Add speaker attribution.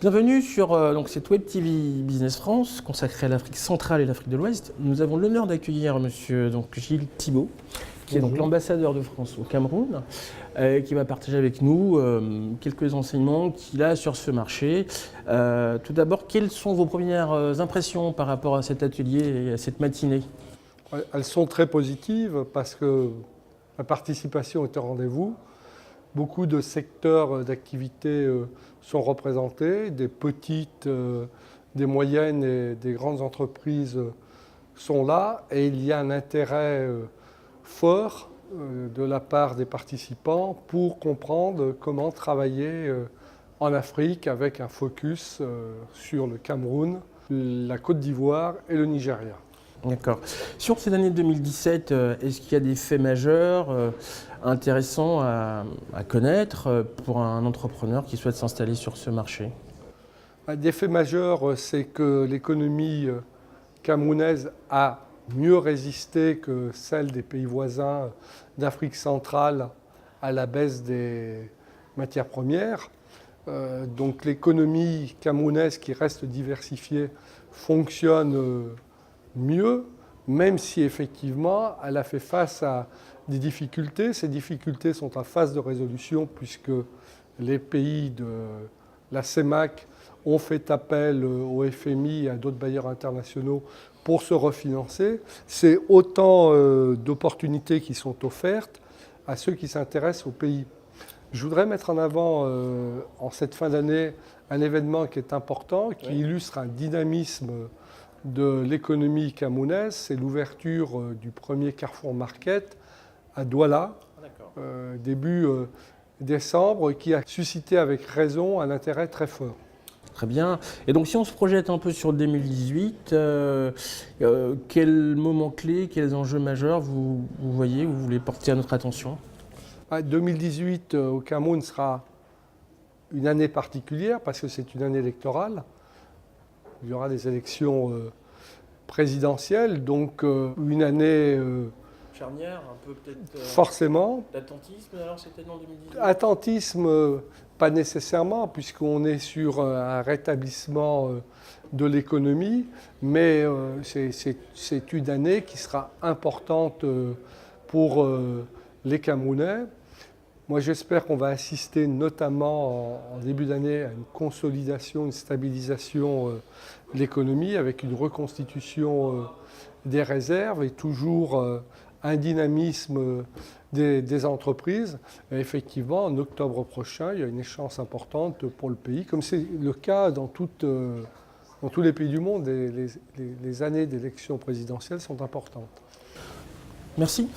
Speaker 1: Bienvenue sur donc cette Web TV Business France consacrée à l'Afrique centrale et l'Afrique de l'Ouest. Nous avons l'honneur d'accueillir monsieur Gilles Thibault, qui est donc l'ambassadeur de France au Cameroun, qui va partager avec nous quelques enseignements qu'il a sur ce marché. Tout d'abord, quelles sont vos premières impressions par rapport à cet atelier et à cette matinée?
Speaker 2: Elles sont très positives parce que la participation est au rendez-vous. Beaucoup de secteurs d'activité sont représentés, des petites, des moyennes et des grandes entreprises sont là et il y a un intérêt fort de la part des participants pour comprendre comment travailler en Afrique avec un focus sur le Cameroun, la Côte d'Ivoire et le Nigeria.
Speaker 1: D'accord. Sur cette année 2017, est-ce qu'il y a des faits majeurs intéressants à connaître pour un entrepreneur qui souhaite s'installer sur ce marché?
Speaker 2: Des faits majeurs, c'est que l'économie camerounaise a mieux résisté que celle des pays voisins d'Afrique centrale à la baisse des matières premières. Donc l'économie camerounaise, qui reste diversifiée, fonctionne mieux, même si effectivement elle a fait face à des difficultés. Ces difficultés sont en phase de résolution puisque les pays de la CEMAC ont fait appel au FMI et à d'autres bailleurs internationaux pour se refinancer. C'est autant d'opportunités qui sont offertes à ceux qui s'intéressent au pays. Je voudrais mettre en avant en cette fin d'année un événement qui est important, qui illustre un dynamisme de l'économie camerounaise. C'est l'ouverture du premier Carrefour Market à Douala, début décembre, qui a suscité avec raison un intérêt très fort.
Speaker 1: Très bien. Et donc si on se projette un peu sur 2018, quels moments clés, quels enjeux majeurs vous voyez, vous voulez porter à notre attention?
Speaker 2: 2018 au Cameroun sera une année particulière parce que c'est une année électorale. Il y aura des élections présidentielles, donc une année
Speaker 1: charnière, un peu peut-être
Speaker 2: forcément.
Speaker 1: D'attentisme, alors c'était en 2018?
Speaker 2: Attentisme, pas nécessairement, puisqu'on est sur un rétablissement de l'économie, mais c'est une année qui sera importante pour les Camerounais. Moi, j'espère qu'on va assister notamment en début d'année à une consolidation, une stabilisation de l'économie avec une reconstitution des réserves et toujours un dynamisme des entreprises. Et effectivement, en octobre prochain, il y a une échéance importante pour le pays, comme c'est le cas dans tous les pays du monde. Les années d'élections présidentielles sont importantes.
Speaker 1: Merci.